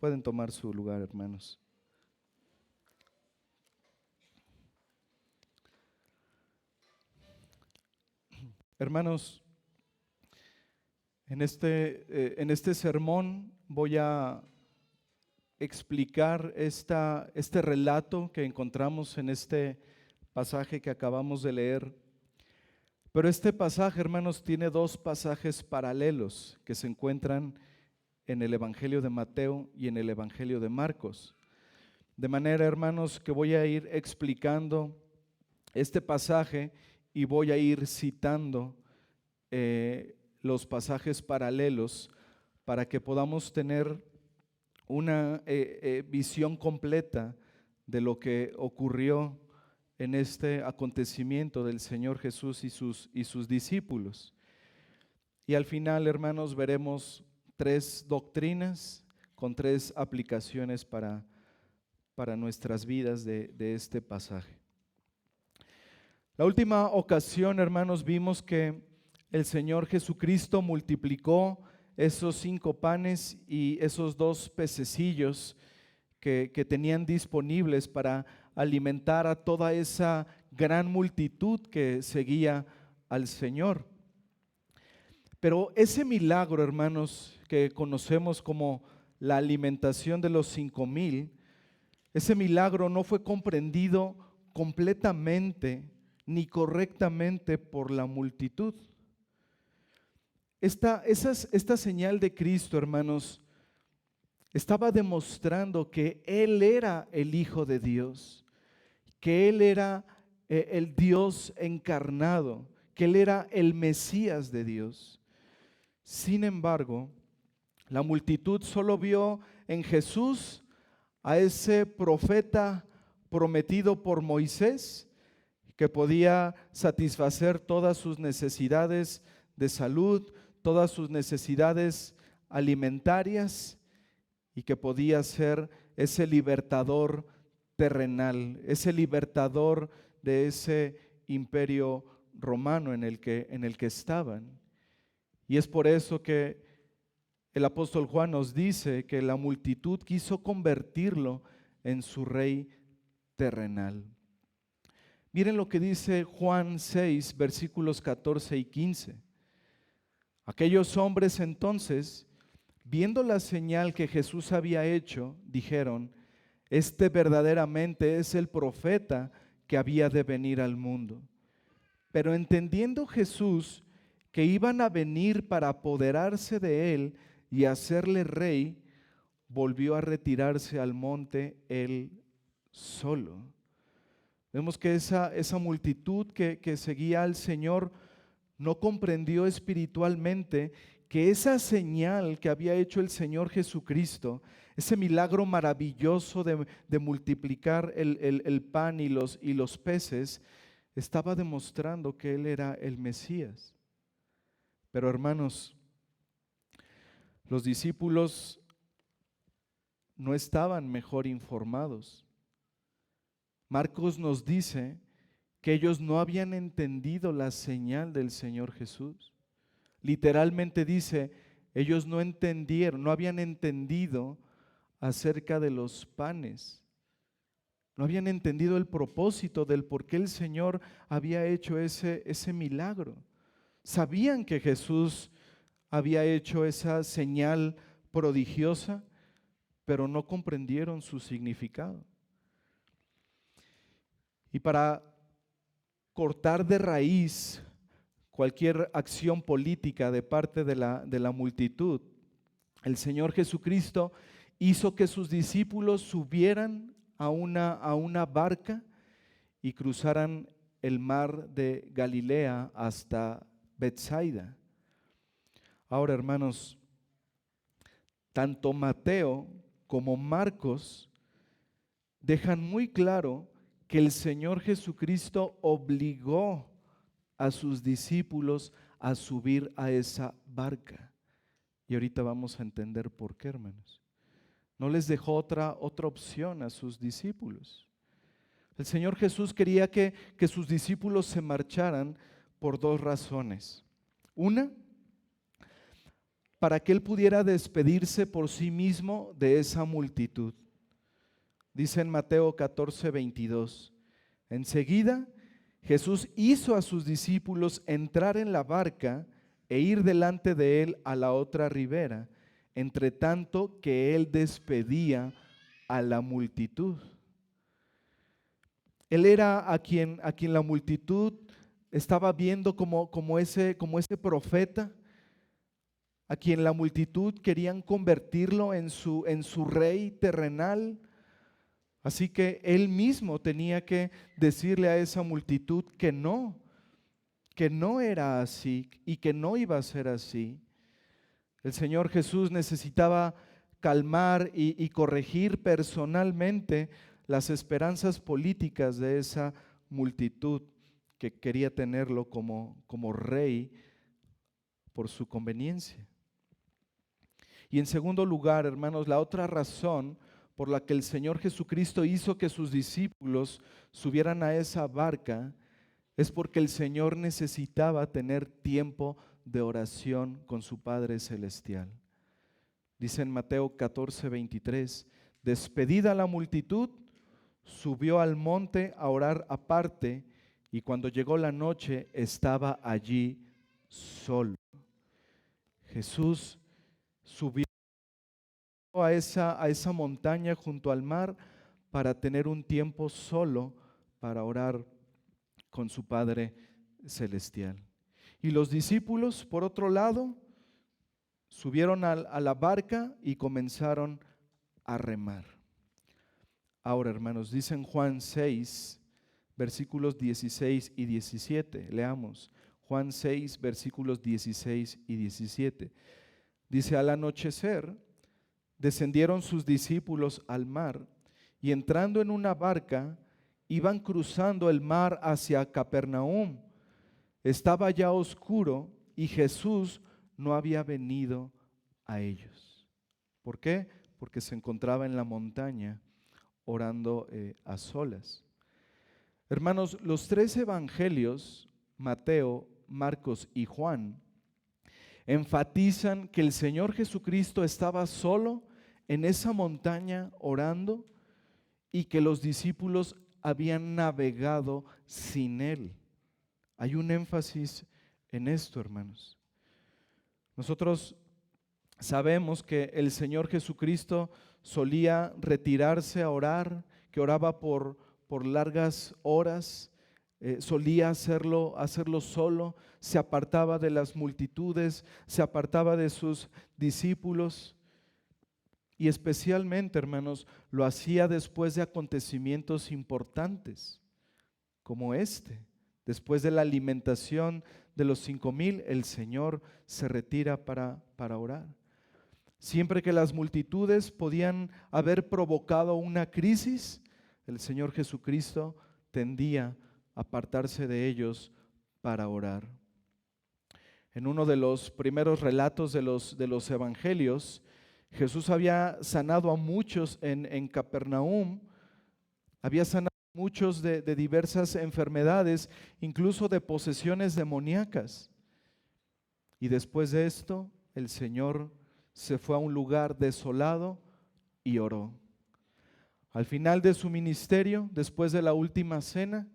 Pueden tomar su lugar, hermanos. Hermanos, en este sermón voy a explicar este relato que encontramos en este pasaje que acabamos de leer. Pero este pasaje, hermanos, tiene dos pasajes paralelos que se encuentran en el Evangelio de Mateo y en el Evangelio de Marcos. De manera, hermanos, que voy a ir explicando este pasaje y voy a ir citando los pasajes paralelos para que podamos tener una visión completa de lo que ocurrió en este acontecimiento del Señor Jesús y sus discípulos. Y al final, hermanos, veremos tres doctrinas con tres aplicaciones para nuestras vidas de este pasaje. La última ocasión, hermanos, vimos que el Señor Jesucristo multiplicó esos 5 panes y esos 2 pececillos que tenían disponibles para alimentar a toda esa gran multitud que seguía al Señor. Pero ese milagro, hermanos, que conocemos como la alimentación de los 5,000, ese milagro no fue comprendido completamente ni correctamente por la multitud. Esta señal de Cristo, hermanos, estaba demostrando que Él era el Hijo de Dios, que Él era el Dios encarnado, que Él era el Mesías de Dios. Sin embargo, la multitud solo vio en Jesús a ese profeta prometido por Moisés, que podía satisfacer todas sus necesidades de salud, todas sus necesidades alimentarias, y que podía ser ese libertador terrenal, ese libertador de ese imperio romano en el que estaban. Y es por eso que el apóstol Juan nos dice que la multitud quiso convertirlo en su rey terrenal. Miren lo que dice Juan 6, versículos 14 y 15. Aquellos hombres entonces, viendo la señal que Jesús había hecho, dijeron: este verdaderamente es el profeta que había de venir al mundo. Pero entendiendo Jesús que iban a venir para apoderarse de él y hacerle rey, volvió a retirarse al monte él solo. Vemos que esa multitud que seguía al Señor no comprendió espiritualmente que esa señal que había hecho el Señor Jesucristo, ese milagro maravilloso de multiplicar el pan y los peces, estaba demostrando que Él era el Mesías. Pero hermanos, los discípulos no estaban mejor informados. Marcos nos dice que ellos no habían entendido la señal del Señor Jesús. Literalmente dice, ellos no entendieron, no habían entendido acerca de los panes. No habían entendido el propósito del por qué el Señor había hecho ese milagro. Sabían que Jesús había hecho esa señal prodigiosa, pero no comprendieron su significado. Y para cortar de raíz cualquier acción política de parte de la multitud, el Señor Jesucristo hizo que sus discípulos subieran a una barca y cruzaran el mar de Galilea hasta Betsaida. Ahora, hermanos, tanto Mateo como Marcos dejan muy claro que el Señor Jesucristo obligó a sus discípulos a subir a esa barca. Y ahorita vamos a entender por qué, hermanos. No les dejó otra opción a sus discípulos. El Señor Jesús quería que sus discípulos se marcharan por 2 razones. Una, para que él pudiera despedirse por sí mismo de esa multitud. Dice en Mateo 14:22, enseguida Jesús hizo a sus discípulos entrar en la barca e ir delante de él a la otra ribera, entre tanto que él despedía a la multitud. Él era a quien la multitud estaba viendo como ese profeta, a quien la multitud querían convertirlo en su rey terrenal. Así que él mismo tenía que decirle a esa multitud que no era así y que no iba a ser así. El Señor Jesús necesitaba calmar y corregir personalmente las esperanzas políticas de esa multitud que quería tenerlo como rey por su conveniencia. Y en segundo lugar, hermanos, la otra razón por la que el Señor Jesucristo hizo que sus discípulos subieran a esa barca es porque el Señor necesitaba tener tiempo de oración con su Padre Celestial. Dice en Mateo 14:23, despedida la multitud, subió al monte a orar aparte, y cuando llegó la noche estaba allí solo. Jesús subió a esa montaña junto al mar para tener un tiempo solo para orar con su Padre Celestial. Y los discípulos, por otro lado, subieron a la barca y comenzaron a remar. Ahora, hermanos, dice en Juan 6, versículos 16 y 17. Leamos. Juan 6, versículos 16 y 17. Dice, al anochecer, descendieron sus discípulos al mar y entrando en una barca, iban cruzando el mar hacia Capernaum. Estaba ya oscuro y Jesús no había venido a ellos. ¿Por qué? Porque se encontraba en la montaña orando a solas. Hermanos, los tres evangelios, Mateo, Marcos y Juan, enfatizan que el Señor Jesucristo estaba solo en esa montaña orando y que los discípulos habían navegado sin Él. Hay un énfasis en esto, hermanos. Nosotros sabemos que el Señor Jesucristo solía retirarse a orar, que oraba por largas horas, solía hacerlo solo, se apartaba de las multitudes, se apartaba de sus discípulos y especialmente, hermanos, lo hacía después de acontecimientos importantes como este. Después de la alimentación de los 5,000, el Señor se retira para orar. Siempre que las multitudes podían haber provocado una crisis, el Señor Jesucristo tendía a apartarse de ellos para orar. En uno de los primeros relatos de los evangelios, Jesús había sanado a muchos en Capernaum, había sanado a muchos de diversas enfermedades, incluso de posesiones demoníacas. Y después de esto, el Señor se fue a un lugar desolado y oró. Al final de su ministerio, después de la última cena,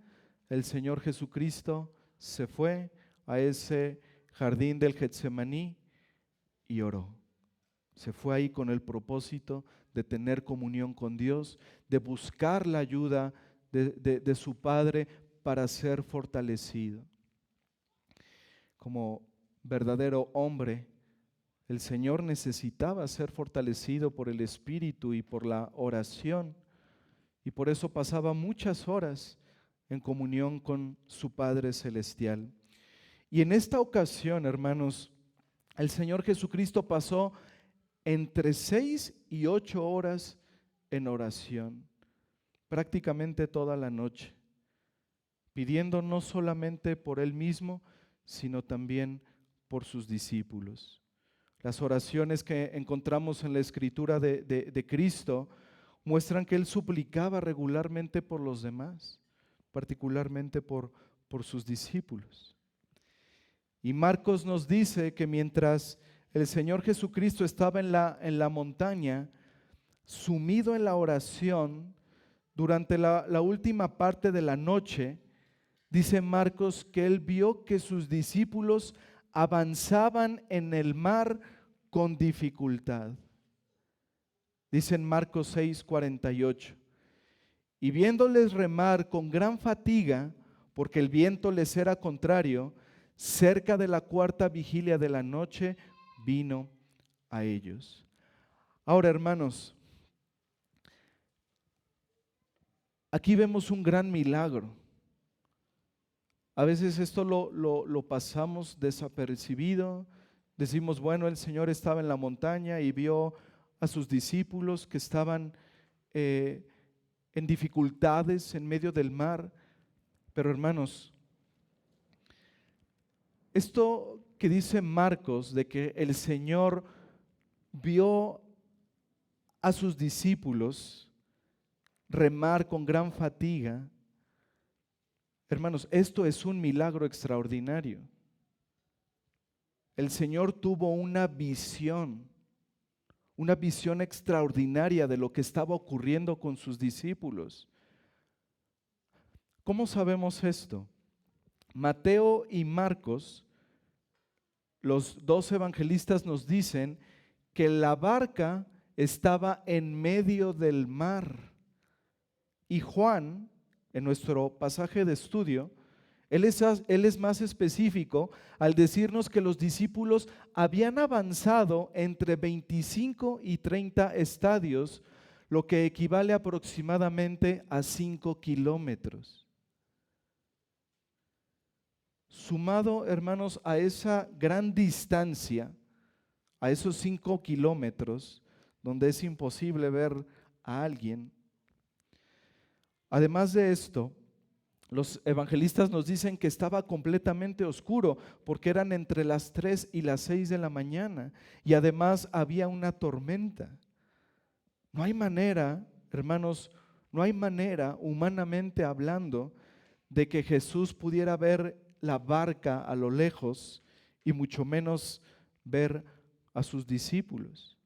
el Señor Jesucristo se fue a ese jardín del Getsemaní y oró. Se fue ahí con el propósito de tener comunión con Dios, de buscar la ayuda de su Padre para ser fortalecido. Como verdadero hombre, el Señor necesitaba ser fortalecido por el Espíritu y por la oración, y por eso pasaba muchas horas en comunión con su Padre Celestial. Y en esta ocasión, hermanos, el Señor Jesucristo pasó entre 6 y 8 horas en oración, prácticamente toda la noche, pidiendo no solamente por Él mismo, sino también por sus discípulos. Las oraciones que encontramos en la Escritura de Cristo muestran que Él suplicaba regularmente por los demás, particularmente por sus discípulos. Y Marcos nos dice que mientras El Señor Jesucristo estaba en la montaña, sumido en la oración durante la última parte de la noche. Dice Marcos que él vio que sus discípulos avanzaban en el mar con dificultad. Dice en Marcos 6:48, y viéndoles remar con gran fatiga, porque el viento les era contrario, cerca de la cuarta vigilia de la noche vino a ellos. Ahora, hermanos, aquí vemos un gran milagro. A veces esto lo pasamos desapercibido. Decimos, bueno, el Señor estaba en la montaña y vio a sus discípulos que estaban en dificultades en medio del mar. Pero hermanos, esto que dice Marcos de que el Señor vio a sus discípulos remar con gran fatiga, hermanos, esto es un milagro extraordinario. El Señor tuvo una visión extraordinaria de lo que estaba ocurriendo con sus discípulos. ¿Cómo sabemos esto? Mateo y Marcos, los dos evangelistas, nos dicen que la barca estaba en medio del mar. Y Juan, en nuestro pasaje de estudio, él es más específico al decirnos que los discípulos habían avanzado entre 25 y 30 estadios, lo que equivale aproximadamente a 5 kilómetros. Sumado, hermanos, a esa gran distancia, a esos 5 kilómetros, donde es imposible ver a alguien. Además de esto, los evangelistas nos dicen que estaba completamente oscuro porque eran entre las 3 y las 6 de la mañana y además había una tormenta. No hay manera, hermanos, no hay manera, humanamente hablando, de que Jesús pudiera ver la barca a lo lejos y mucho menos ver a sus discípulos.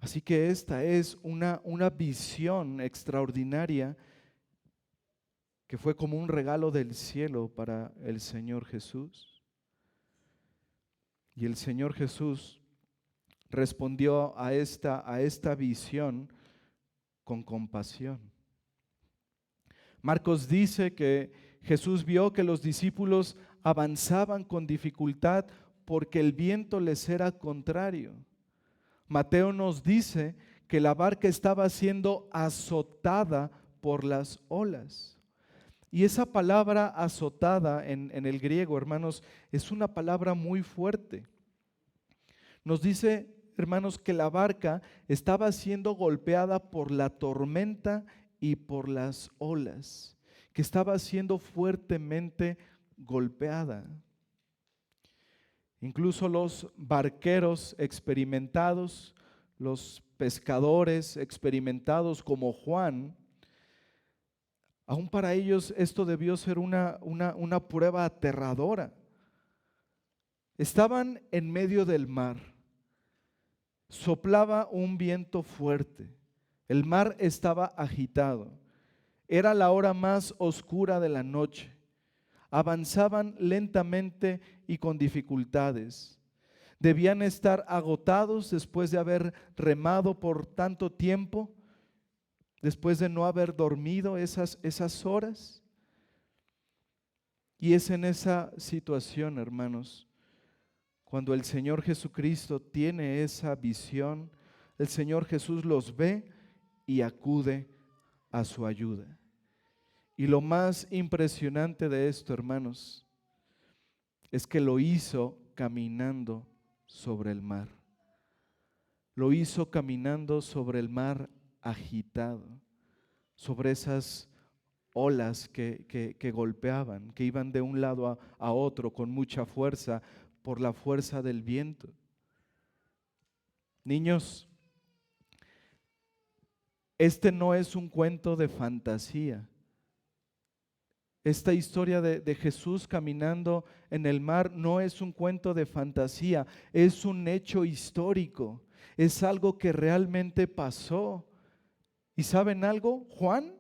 Así que esta es una visión extraordinaria que fue como un regalo del cielo para el Señor Jesús. Y el Señor Jesús respondió a esta visión con compasión. Marcos dice que Jesús vio que los discípulos avanzaban con dificultad porque el viento les era contrario. Mateo nos dice que la barca estaba siendo azotada por las olas. Y esa palabra azotada en el griego, hermanos, es una palabra muy fuerte. Nos dice, hermanos, que la barca estaba siendo golpeada por la tormenta y por las olas, que estaba siendo fuertemente golpeada. Incluso los barqueros experimentados, los pescadores experimentados como Juan, aún para ellos esto debió ser una prueba aterradora. Estaban en medio del mar, soplaba un viento fuerte, el mar estaba agitado, era la hora más oscura de la noche, avanzaban lentamente y con dificultades. Debían estar agotados después de haber remado por tanto tiempo, después de no haber dormido esas horas. Y es en esa situación, hermanos, cuando el Señor Jesucristo tiene esa visión, el Señor Jesús los ve y acude a su ayuda. Y lo más impresionante de esto, hermanos, es que lo hizo caminando sobre el mar. Lo hizo caminando sobre el mar agitado, sobre esas olas que golpeaban, que iban de un lado a otro con mucha fuerza por la fuerza del viento. Niños, este no es un cuento de fantasía. Esta historia de Jesús caminando en el mar no es un cuento de fantasía, es un hecho histórico, es algo que realmente pasó. ¿Y saben algo? Juan,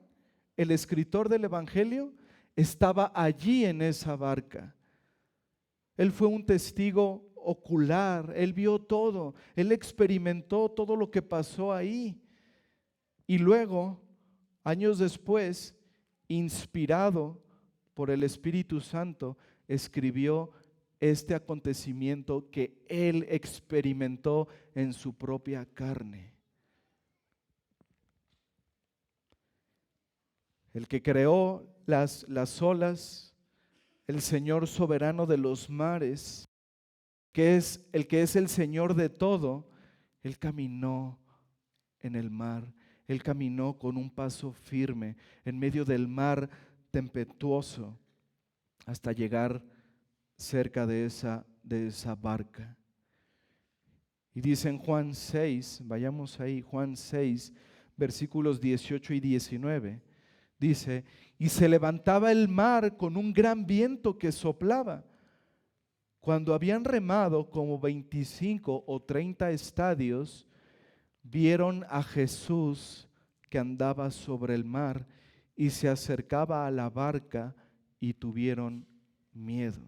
el escritor del Evangelio, estaba allí en esa barca. Él fue un testigo ocular, él vio todo, él experimentó todo lo que pasó ahí. Y luego, años después, inspirado por el Espíritu Santo, escribió este acontecimiento que él experimentó en su propia carne. El que creó las olas, el Señor soberano de los mares, que es el Señor de todo, Él caminó en el mar, Él caminó con un paso firme en medio del mar tempestuoso hasta llegar cerca de esa barca. Y dice en Juan 6, vayamos ahí, Juan 6, versículos 18 y 19, dice, y se levantaba el mar con un gran viento que soplaba. Cuando habían remado como 25 o 30 estadios, vieron a Jesús que andaba sobre el mar y se acercaba a la barca y tuvieron miedo.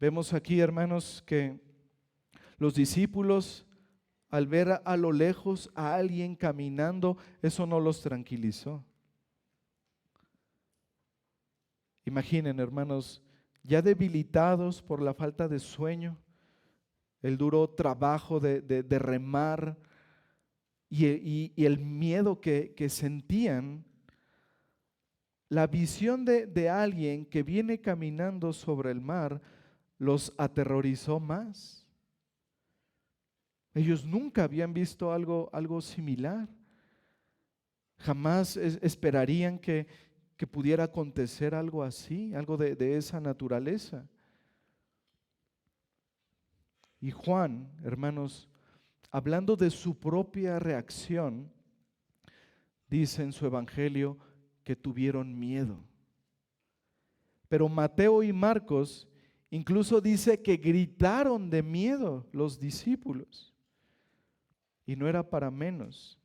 Vemos aquí, hermanos, que los discípulos, al ver a lo lejos a alguien caminando, eso no los tranquilizó. Imaginen, hermanos, ya debilitados por la falta de sueño, el duro trabajo de remar y el miedo que sentían, la visión de alguien que viene caminando sobre el mar los aterrorizó más. Ellos nunca habían visto algo similar. Jamás esperarían que pudiera acontecer algo así, algo de esa naturaleza. Y Juan, hermanos, hablando de su propia reacción, dice en su evangelio que tuvieron miedo. Pero Mateo y Marcos incluso dice que gritaron de miedo los discípulos. Y no era para menos,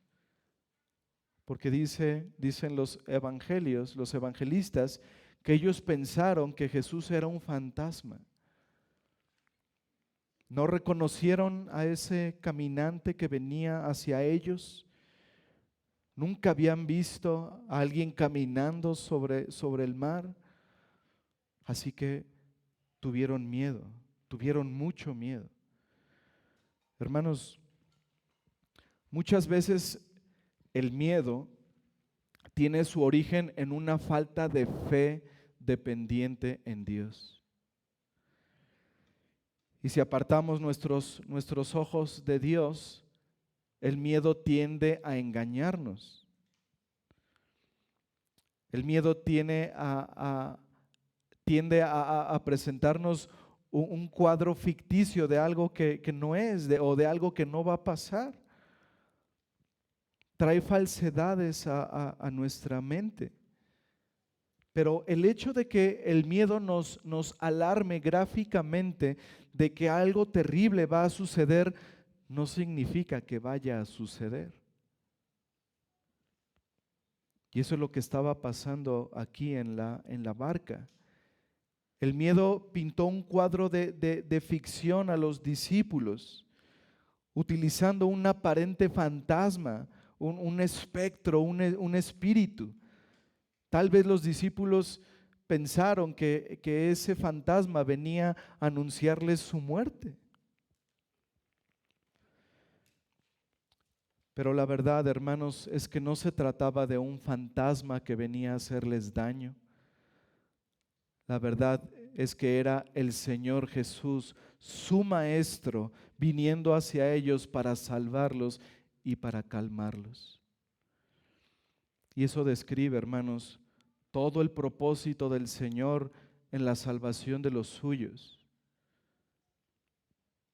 porque dicen los evangelios, los evangelistas, que ellos pensaron que Jesús era un fantasma. No reconocieron a ese caminante que venía hacia ellos. Nunca habían visto a alguien caminando sobre el mar. Así que tuvieron miedo, tuvieron mucho miedo. Hermanos, muchas veces el miedo tiene su origen en una falta de fe dependiente en Dios. Y si apartamos nuestros ojos de Dios, el miedo tiende a engañarnos. El miedo tiende a presentarnos un cuadro ficticio de algo que no es, o de algo que no va a pasar. Trae falsedades a nuestra mente. Pero el hecho de que el miedo nos alarme gráficamente de que algo terrible va a suceder, no significa que vaya a suceder. Y eso es lo que estaba pasando aquí en la barca. El miedo pintó un cuadro de ficción a los discípulos, utilizando un aparente fantasma, un espectro, un espíritu. Tal vez los discípulos pensaron que ese fantasma venía a anunciarles su muerte. Pero la verdad, hermanos, es que no se trataba de un fantasma que venía a hacerles daño. La verdad es que era el Señor Jesús, su Maestro, viniendo hacia ellos para salvarlos y para calmarlos. Y eso describe, hermanos, todo el propósito del Señor en la salvación de los suyos.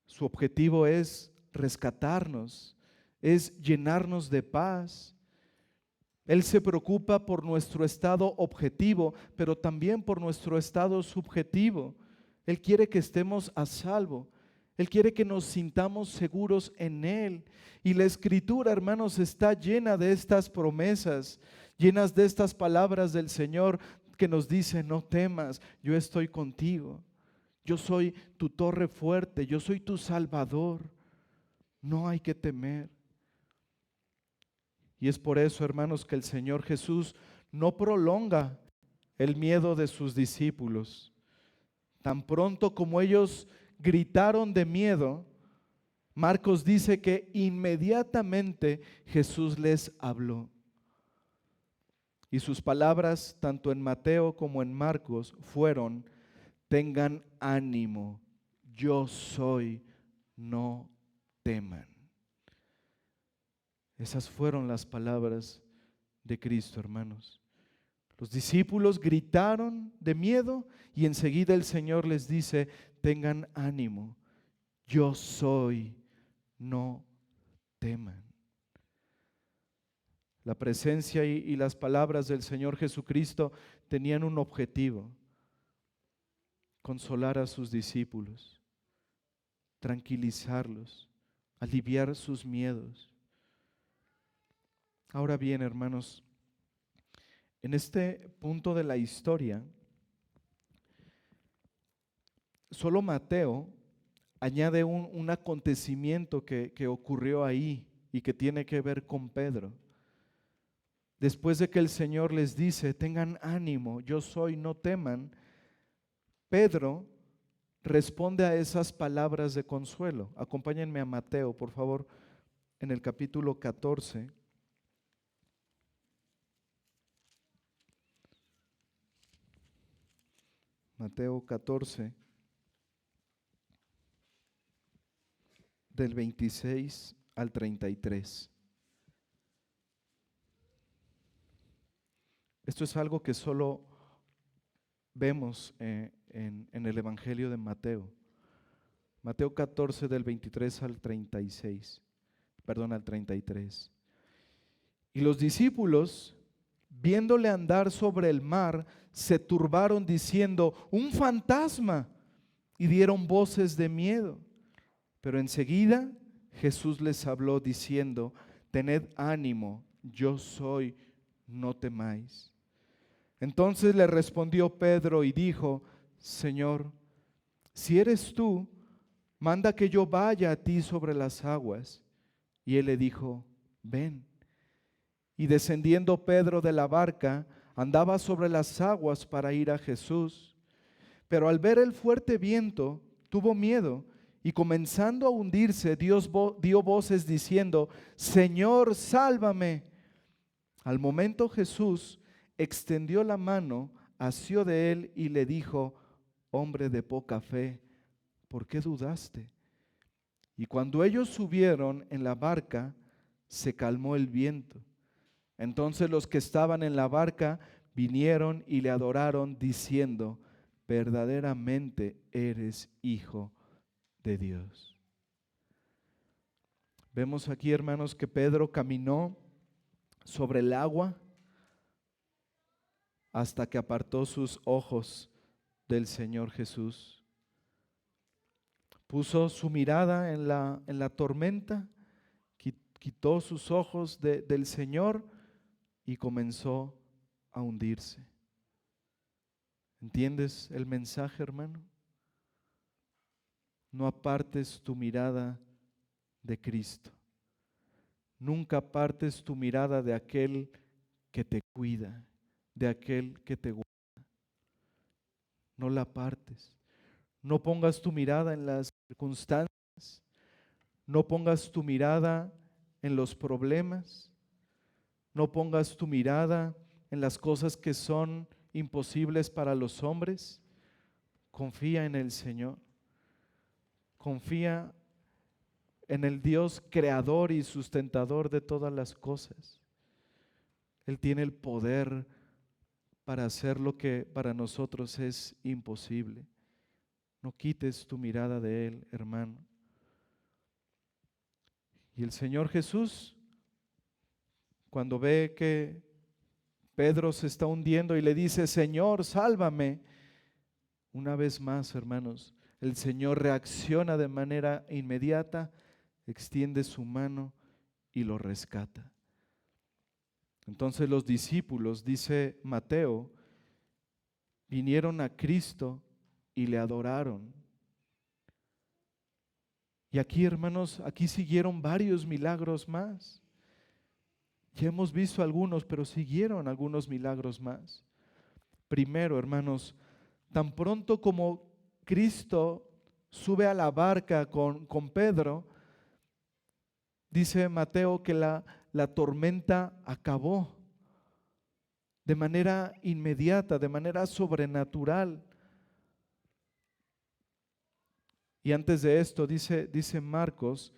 Su objetivo es rescatarnos, es llenarnos de paz. Él se preocupa por nuestro estado objetivo, pero también por nuestro estado subjetivo. Él quiere que estemos a salvo. Él quiere que nos sintamos seguros en Él. Y la Escritura, hermanos, está llena de estas promesas, llenas de estas palabras del Señor que nos dice: no temas, yo estoy contigo. Yo soy tu torre fuerte, yo soy tu Salvador. No hay que temer. Y es por eso, hermanos, que el Señor Jesús no prolonga el miedo de sus discípulos. Tan pronto como ellos gritaron de miedo, Marcos dice que inmediatamente Jesús les habló. Y sus palabras, tanto en Mateo como en Marcos, fueron: tengan ánimo, yo soy, no teman. Esas fueron las palabras de Cristo, hermanos. Los discípulos gritaron de miedo y enseguida el Señor les dice: tengan ánimo, yo soy, no teman. La presencia y las palabras del Señor Jesucristo tenían un objetivo: consolar a sus discípulos, tranquilizarlos, aliviar sus miedos. Ahora bien, hermanos, en este punto de la historia, solo Mateo añade un acontecimiento que ocurrió ahí y que tiene que ver con Pedro. Después de que el Señor les dice: tengan ánimo, yo soy, no teman, Pedro responde a esas palabras de consuelo. Acompáñenme a Mateo, por favor, en el capítulo 14. Mateo 14, del 26 al 33. Esto es algo que solo vemos en el Evangelio de Mateo. Mateo 14 del 23 al 36, perdón, al 33. Y los discípulos, viéndole andar sobre el mar, se turbaron diciendo: un fantasma, y dieron voces de miedo. Pero enseguida Jesús les habló diciendo: tened ánimo, yo soy, no temáis. Entonces le respondió Pedro y dijo: Señor, si eres tú, manda que yo vaya a ti sobre las aguas. Y él le dijo: ven. Y descendiendo Pedro de la barca, andaba sobre las aguas para ir a Jesús. Pero al ver el fuerte viento, tuvo miedo, y comenzando a hundirse, dio voces diciendo: Señor, sálvame. Al momento Jesús extendió la mano, asió de él y le dijo: hombre de poca fe, ¿por qué dudaste? Y cuando ellos subieron en la barca, se calmó el viento. Entonces los que estaban en la barca vinieron y le adoraron diciendo: verdaderamente eres Hijo de Dios. Vemos aquí, hermanos, que Pedro caminó sobre el agua hasta que apartó sus ojos del Señor Jesús. Puso su mirada en la tormenta, quitó sus ojos del Señor y comenzó a hundirse. ¿Entiendes el mensaje, hermano? No apartes tu mirada de Cristo. Nunca apartes tu mirada de aquel que te cuida, de aquel que te guarda. No la apartes. No pongas tu mirada en las circunstancias. No pongas tu mirada en los problemas. No pongas tu mirada en las cosas que son imposibles para los hombres. Confía en el Señor. Confía en el Dios creador y sustentador de todas las cosas. Él tiene el poder para hacer lo que para nosotros es imposible. No quites tu mirada de Él, hermano. Y el Señor Jesús, cuando ve que Pedro se está hundiendo y le dice, Señor, sálvame. Una vez más, hermanos, el Señor reacciona de manera inmediata, extiende su mano y lo rescata. Entonces los discípulos, dice Mateo, vinieron a Cristo y le adoraron. Y aquí, hermanos, aquí siguieron varios milagros más. Ya hemos visto algunos, pero siguieron algunos milagros más. Primero, hermanos, tan pronto como Cristo sube a la barca con Pedro, dice Mateo que la tormenta acabó de manera inmediata, de manera sobrenatural. Y antes de esto, dice Marcos,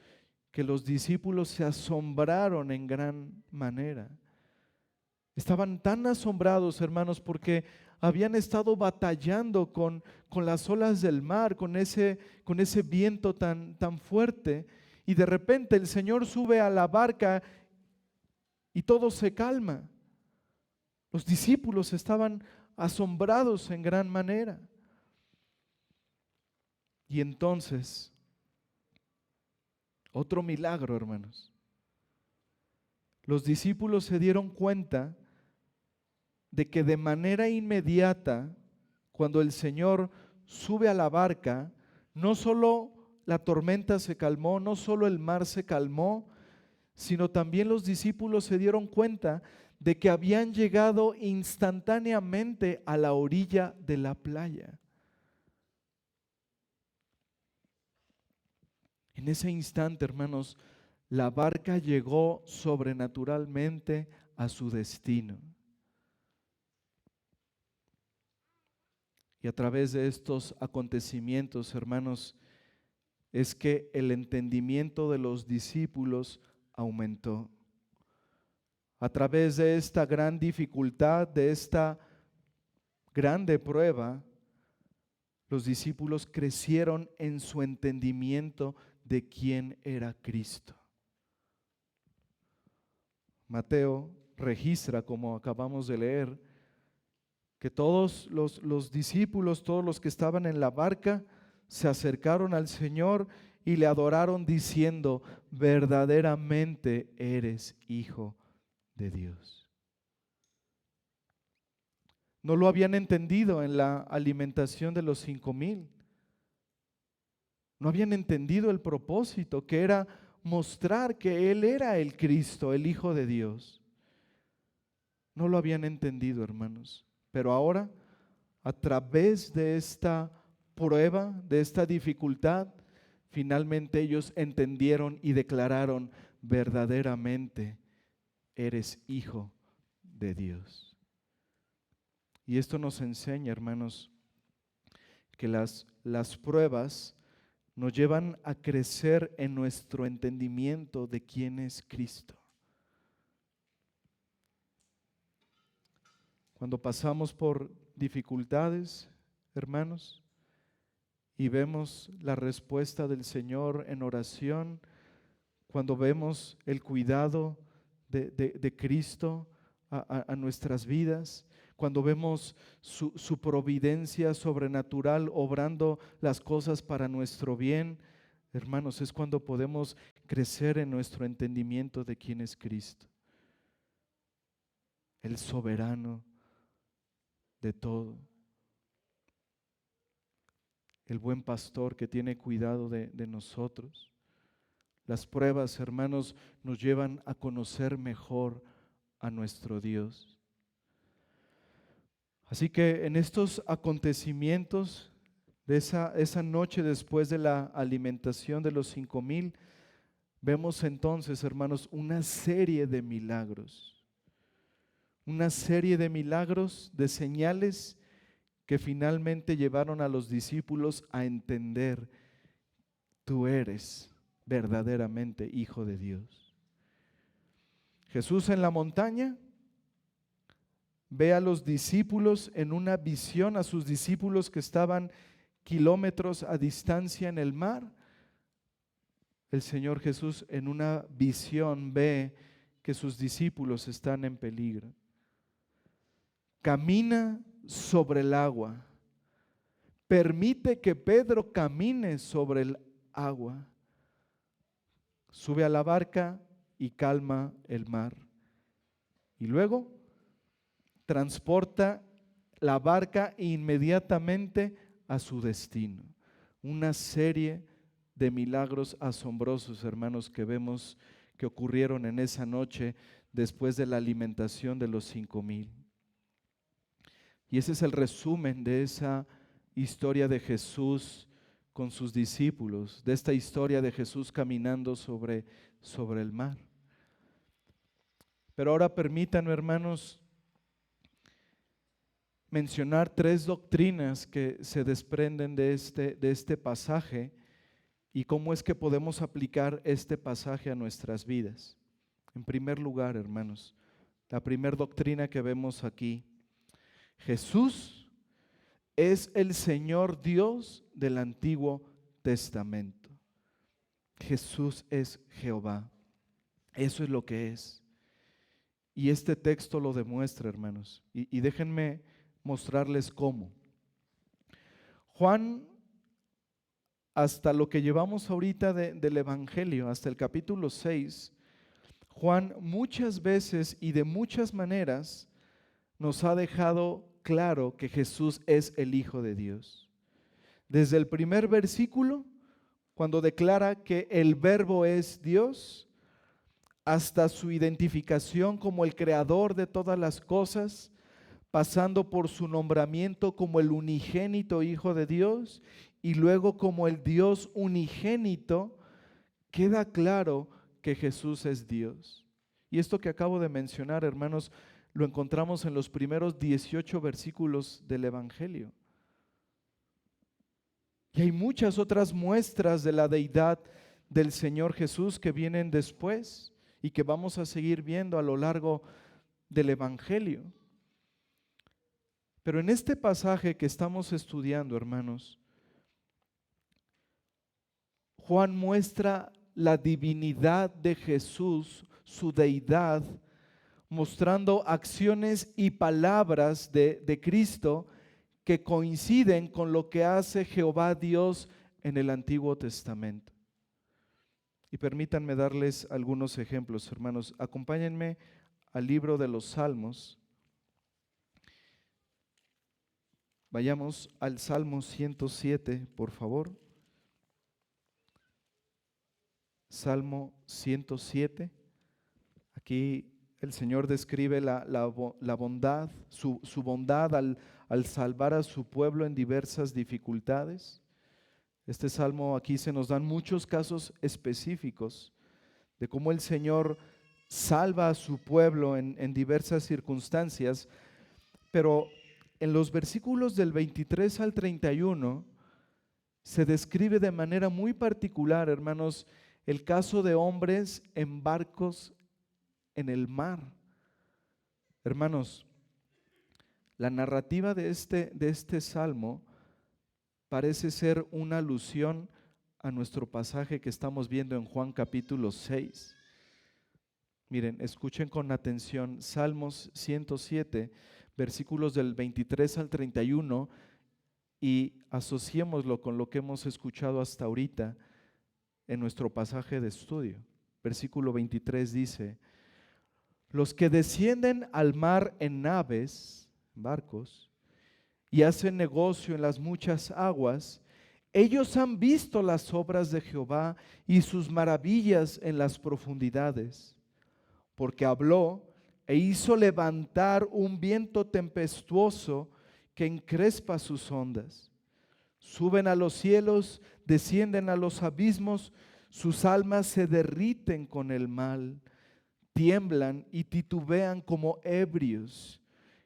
que los discípulos se asombraron en gran manera. Estaban tan asombrados, hermanos, porque habían estado batallando con las olas del mar, con ese viento tan fuerte, y de repente el Señor sube a la barca y todo se calma. Los discípulos estaban asombrados en gran manera. Y entonces, otro milagro, hermanos. Los discípulos se dieron cuenta de que de manera inmediata, cuando el Señor sube a la barca, no solo la tormenta se calmó, no solo el mar se calmó, sino también los discípulos se dieron cuenta de que habían llegado instantáneamente a la orilla de la playa. En ese instante, hermanos, la barca llegó sobrenaturalmente a su destino. Y a través de estos acontecimientos, hermanos, es que el entendimiento de los discípulos aumentó. A través de esta gran dificultad, de esta grande prueba, los discípulos crecieron en su entendimiento de quién era Cristo. Mateo registra, como acabamos de leer, que todos los discípulos, todos los que estaban en la barca, se acercaron al Señor y le adoraron diciendo, verdaderamente eres Hijo de Dios. No lo habían entendido en la alimentación de los 5,000. No habían entendido el propósito, que era mostrar que Él era el Cristo, el Hijo de Dios. No lo habían entendido, hermanos. Pero ahora, a través de esta prueba, de esta dificultad, finalmente ellos entendieron y declararon, verdaderamente eres Hijo de Dios. Y esto nos enseña, hermanos, que las pruebas nos llevan a crecer en nuestro entendimiento de quién es Cristo. Cuando pasamos por dificultades, hermanos, y vemos la respuesta del Señor en oración, cuando vemos el cuidado de Cristo a nuestras vidas, cuando vemos su providencia sobrenatural obrando las cosas para nuestro bien, hermanos, es cuando podemos crecer en nuestro entendimiento de quién es Cristo, el soberano de todo, el buen pastor que tiene cuidado de nosotros. Las pruebas, hermanos, nos llevan a conocer mejor a nuestro Dios. Así que en estos acontecimientos de esa noche después de la alimentación de los 5,000, vemos entonces, hermanos, una serie de milagros. Una serie de milagros, de señales que finalmente llevaron a los discípulos a entender, tú eres verdaderamente Hijo de Dios. Jesús en la montaña ve a los discípulos en una visión, a sus discípulos que estaban kilómetros a distancia en el mar. El Señor Jesús en una visión ve que sus discípulos están en peligro. camina sobre el agua. Permite que Pedro camine sobre el agua. Sube a la barca y calma el mar. Y luego transporta la barca inmediatamente a su destino. Una serie de milagros asombrosos, hermanos, que vemos que ocurrieron en esa noche después de la alimentación de los 5,000. Y ese es el resumen de esa historia de Jesús con sus discípulos, de esta historia de Jesús caminando sobre el mar. Pero ahora permítanme, hermanos, mencionar 3 doctrinas que se desprenden de este pasaje y cómo es que podemos aplicar este pasaje a nuestras vidas. En primer lugar, hermanos, la primera doctrina que vemos aquí: Jesús es el Señor Dios del Antiguo Testamento. Jesús es Jehová. Eso es lo que es. Y este texto lo demuestra, hermanos. Y déjenme mostrarles cómo. Juan, hasta lo que llevamos ahorita del Evangelio, hasta el capítulo 6, Juan muchas veces y de muchas maneras nos ha dejado claro que Jesús es el Hijo de Dios. Desde el primer versículo, cuando declara que el Verbo es Dios, hasta su identificación como el creador de todas las cosas, pasando por su nombramiento como el unigénito Hijo de Dios y luego como el Dios unigénito, queda claro que Jesús es Dios. Y esto que acabo de mencionar, hermanos, lo encontramos en los primeros 18 versículos del Evangelio. Y hay muchas otras muestras de la deidad del Señor Jesús que vienen después y que vamos a seguir viendo a lo largo del Evangelio. Pero en este pasaje que estamos estudiando, hermanos, Juan muestra la divinidad de Jesús, su deidad, mostrando acciones y palabras de Cristo que coinciden con lo que hace Jehová Dios en el Antiguo Testamento. Y permítanme darles algunos ejemplos, hermanos. Acompáñenme al libro de los Salmos. Vayamos al Salmo 107, por favor. Salmo 107. Aquí el Señor describe la bondad, su bondad al salvar a su pueblo en diversas dificultades. Este salmo aquí se nos dan muchos casos específicos de cómo el Señor salva a su pueblo en diversas circunstancias, pero en los versículos del 23 al 31 se describe de manera muy particular, hermanos, el caso de hombres en barcos en el mar. Hermanos, la narrativa de este salmo parece ser una alusión a nuestro pasaje que estamos viendo en Juan capítulo 6. Miren, escuchen con atención Salmos 107, versículos del 23 al 31 y asociémoslo con lo que hemos escuchado hasta ahorita en nuestro pasaje de estudio. Versículo 23 dice: los que descienden al mar en naves, barcos, y hacen negocio en las muchas aguas, ellos han visto las obras de Jehová y sus maravillas en las profundidades, porque habló e hizo levantar un viento tempestuoso que encrespa sus ondas. Suben a los cielos, descienden a los abismos, sus almas se derriten con el mal, tiemblan y titubean como ebrios,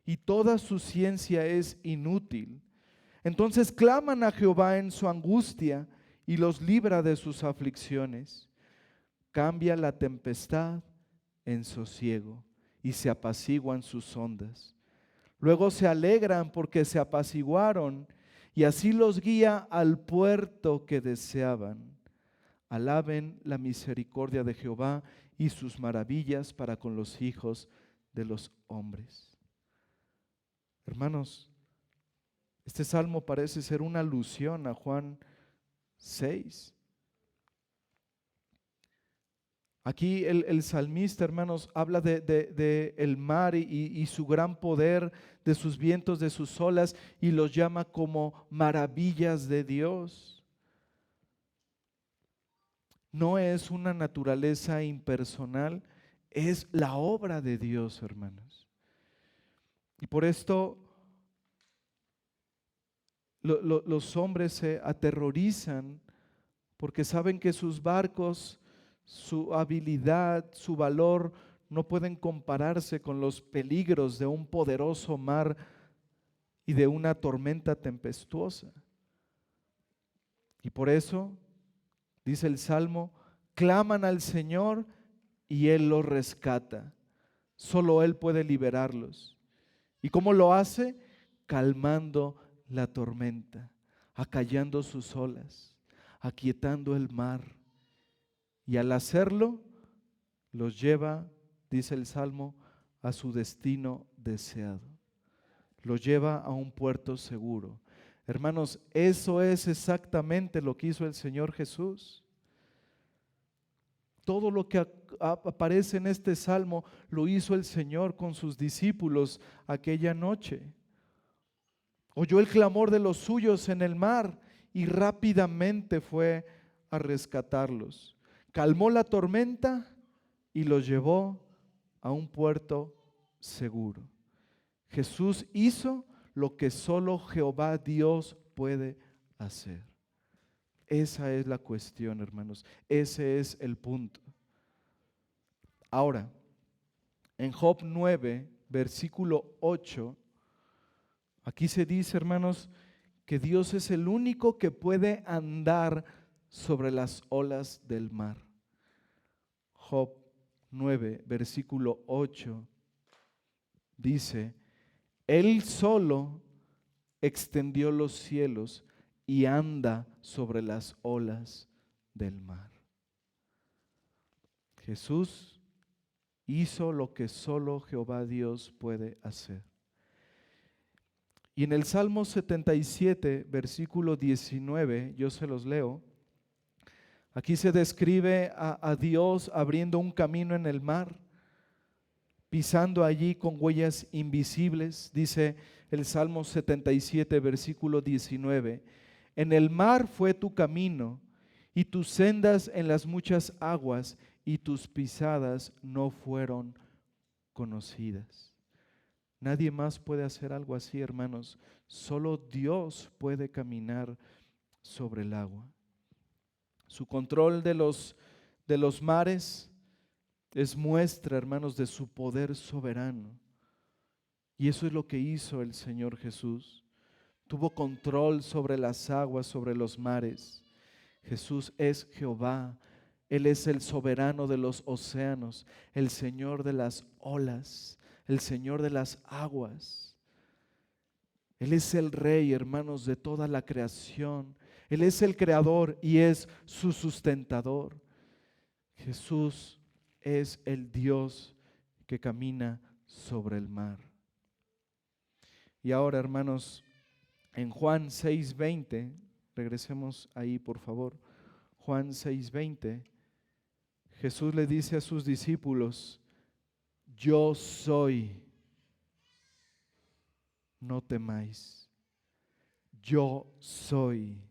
y toda su ciencia es inútil. Entonces claman a Jehová en su angustia y los libra de sus aflicciones. Cambia la tempestad en sosiego y se apaciguan sus ondas. Luego se alegran porque se apaciguaron y así los guía al puerto que deseaban. Alaben la misericordia de Jehová y sus maravillas para con los hijos de los hombres. Hermanos, este salmo parece ser una alusión a Juan 6. Aquí el salmista, hermanos, habla de el mar y su gran poder, de sus vientos, de sus olas, y los llama como maravillas de Dios. No es una naturaleza impersonal, es la obra de Dios, hermanos. Y por esto los hombres se aterrorizan porque saben que sus barcos, su habilidad, su valor no pueden compararse con los peligros de un poderoso mar y de una tormenta tempestuosa. Y por eso, dice el Salmo, claman al Señor y Él los rescata. Solo Él puede liberarlos. ¿Y cómo lo hace? Calmando la tormenta, acallando sus olas, aquietando el mar. Y al hacerlo, los lleva, dice el Salmo, a su destino deseado. Los lleva a un puerto seguro. Hermanos, eso es exactamente lo que hizo el Señor Jesús. Todo lo que aparece en este salmo lo hizo el Señor con sus discípulos aquella noche. Oyó el clamor de los suyos en el mar y rápidamente fue a rescatarlos. Calmó la tormenta y los llevó a un puerto seguro. Jesús hizo lo que solo Jehová Dios puede hacer. Esa es la cuestión, hermanos. Ese es el punto. Ahora, en Job 9, versículo 8, aquí se dice, hermanos, que Dios es el único que puede andar sobre las olas del mar. Job 9, versículo 8, dice, Él solo extendió los cielos y anda sobre las olas del mar. Jesús hizo lo que solo Jehová Dios puede hacer. Y en el Salmo 77, versículo 19, yo se los leo. Aquí se describe a Dios abriendo un camino en el mar, pisando allí con huellas invisibles. Dice el Salmo 77, versículo 19, en el mar fue tu camino y tus sendas en las muchas aguas y tus pisadas no fueron conocidas. Nadie más puede hacer algo así, hermanos. Solo Dios puede caminar sobre el agua. Su control de los mares es muestra, hermanos, de su poder soberano. Y eso es lo que hizo el Señor Jesús. Tuvo control sobre las aguas, sobre los mares. Jesús es Jehová. Él es el soberano de los océanos, el Señor de las olas, el Señor de las aguas. Él es el Rey, hermanos, de toda la creación. Él es el creador y es su sustentador. Jesús es el Dios que camina sobre el mar. Y ahora, hermanos, en Juan 6:20, regresemos ahí por favor. Juan 6:20, Jesús le dice a sus discípulos, yo soy, no temáis, yo soy.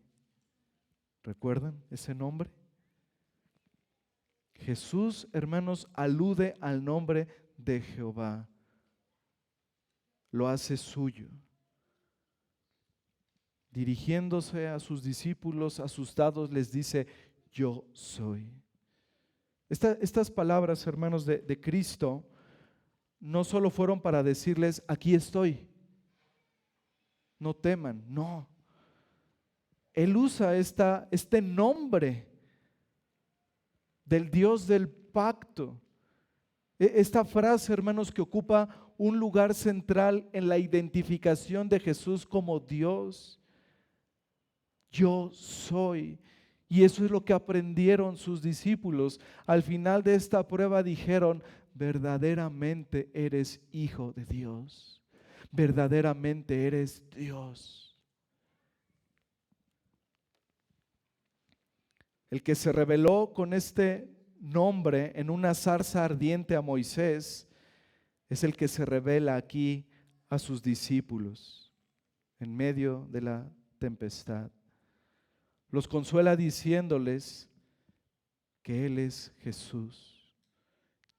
¿Recuerdan ese nombre? Jesús, hermanos, alude al nombre de Jehová, lo hace suyo. Dirigiéndose a sus discípulos asustados, les dice, yo soy. Estas palabras, hermanos, de Cristo, no solo fueron para decirles, aquí estoy, no teman, no. Él usa este nombre del Dios del pacto. Esta frase, hermanos, que ocupa un lugar central en la identificación de Jesús como Dios. Yo soy. Y eso es lo que aprendieron sus discípulos. Al final de esta prueba dijeron, verdaderamente eres hijo de Dios. verdaderamente eres Dios. El que se reveló con este nombre en una zarza ardiente a Moisés es el que se revela aquí a sus discípulos en medio de la tempestad. Los consuela diciéndoles que Él es Jesús,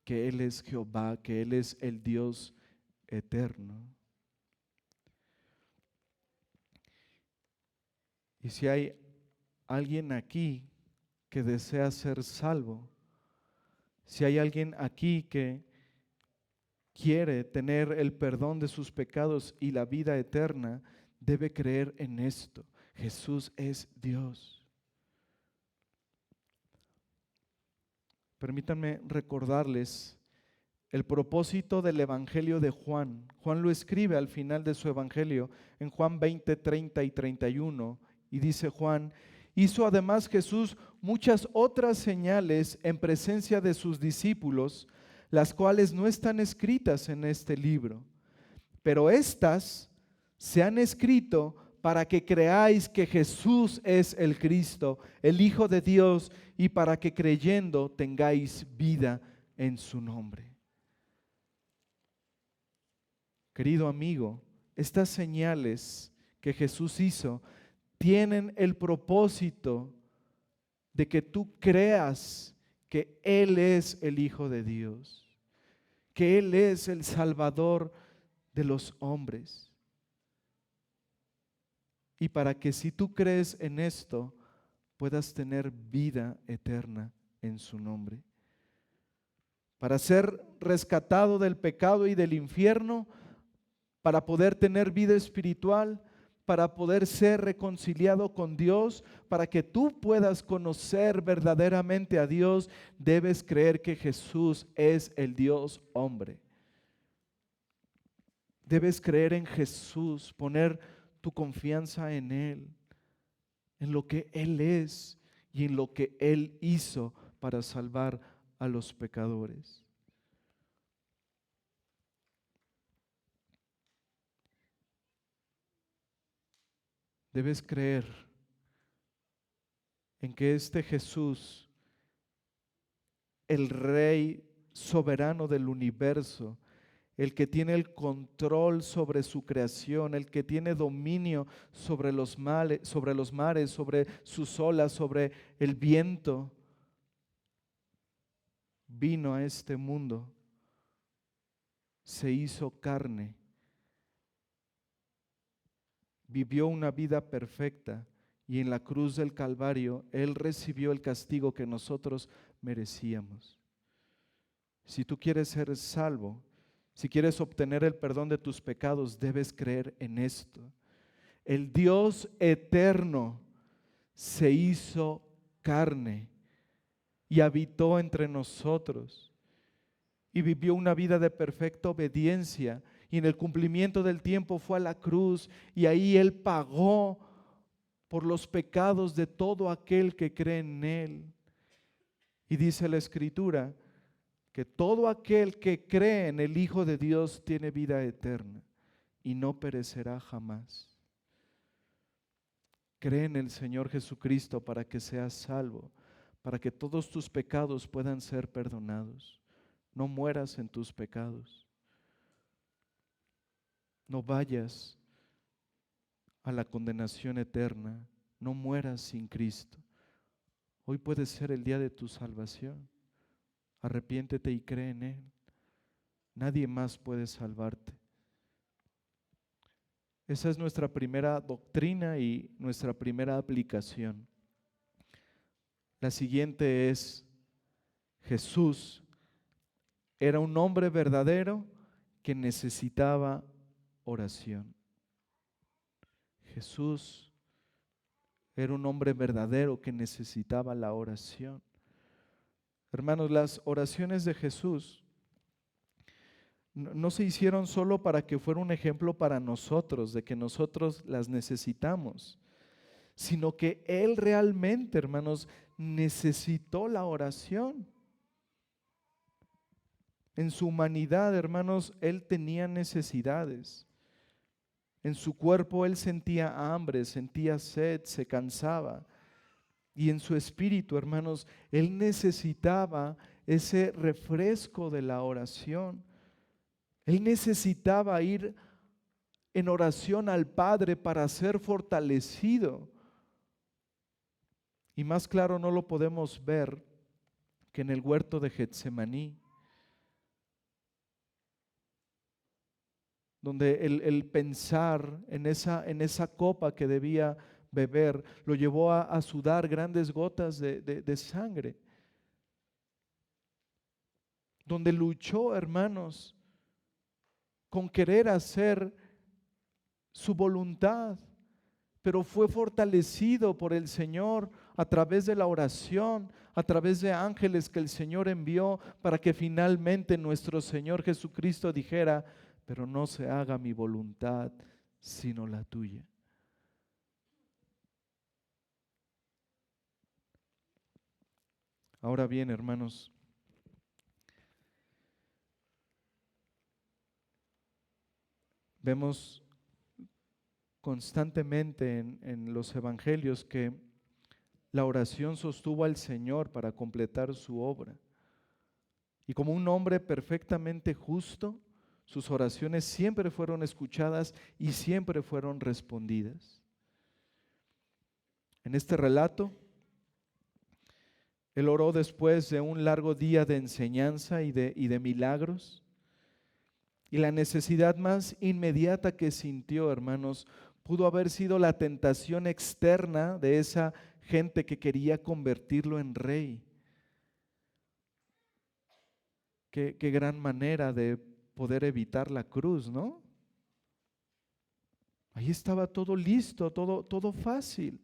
que Él es Jehová, que Él es el Dios eterno. Y si hay alguien aquí que desea ser salvo, si hay alguien aquí que quiere tener el perdón de sus pecados y la vida eterna, debe creer en esto: Jesús es Dios. Permítanme recordarles el propósito del Evangelio de Juan. Juan lo escribe al final de su Evangelio en Juan 20, 30 y 31, y dice Juan: hizo además Jesús muchas otras señales en presencia de sus discípulos, las cuales no están escritas en este libro, pero estas se han escrito para que creáis que Jesús es el Cristo, el Hijo de Dios, y para que creyendo tengáis vida en su nombre. Querido amigo, estas señales que Jesús hizo tienen el propósito de que tú creas que Él es el Hijo de Dios, que Él es el Salvador de los hombres. Y para que si tú crees en esto, puedas tener vida eterna en su nombre. Para ser rescatado del pecado y del infierno, para poder tener vida espiritual, para poder ser reconciliado con Dios, para que tú puedas conocer verdaderamente a Dios, debes creer que Jesús es el Dios hombre. Debes creer en Jesús, poner tu confianza en Él, en lo que Él es y en lo que Él hizo para salvar a los pecadores. Debes creer en que este Jesús, el Rey soberano del universo, el que tiene el control sobre su creación, el que tiene dominio sobre los mares, sobre sus olas, sobre el viento, vino a este mundo, se hizo carne, vivió una vida perfecta y en la cruz del Calvario Él recibió el castigo que nosotros merecíamos. Si tú quieres ser salvo, si quieres obtener el perdón de tus pecados, debes creer en esto. El Dios eterno se hizo carne y habitó entre nosotros y vivió una vida de perfecta obediencia, y en el cumplimiento del tiempo fue a la cruz y ahí Él pagó por los pecados de todo aquel que cree en Él. Y dice la Escritura que todo aquel que cree en el Hijo de Dios tiene vida eterna y no perecerá jamás. Cree en el Señor Jesucristo para que seas salvo, para que todos tus pecados puedan ser perdonados. No mueras en tus pecados. No vayas a la condenación eterna. No mueras sin Cristo. Hoy puede ser el día de tu salvación. Arrepiéntete y cree en Él. Nadie más puede salvarte. Esa es nuestra primera doctrina y nuestra primera aplicación. La siguiente es: Jesús era un hombre verdadero que necesitaba oración. Jesús era un hombre verdadero que necesitaba la oración. Hermanos, las oraciones de Jesús no se hicieron solo para que fuera un ejemplo para nosotros, de que nosotros las necesitamos, sino que Él realmente, hermanos, necesitó la oración. En su humanidad, hermanos, Él tenía necesidades. En su cuerpo él sentía hambre, sentía sed, se cansaba. Y en su espíritu, hermanos, él necesitaba ese refresco de la oración. Él necesitaba ir en oración al Padre para ser fortalecido. Y más claro no lo podemos ver que en el huerto de Getsemaní, donde el pensar en esa copa que debía beber lo llevó a sudar grandes gotas de sangre, donde luchó, hermanos, con querer hacer su voluntad, pero fue fortalecido por el Señor a través de la oración, a través de ángeles que el Señor envió para que finalmente nuestro Señor Jesucristo dijera: pero no se haga mi voluntad, sino la tuya. Ahora bien, hermanos, vemos constantemente en los evangelios que la oración sostuvo al Señor para completar su obra. Y como un hombre perfectamente justo, sus oraciones siempre fueron escuchadas y siempre fueron respondidas. En este relato, él oró después de un largo día de enseñanza y de milagros. Y la necesidad más inmediata que sintió, hermanos, pudo haber sido la tentación externa de esa gente que quería convertirlo en rey. Qué gran manera de poder evitar la cruz, ¿no? Ahí estaba todo listo, todo fácil.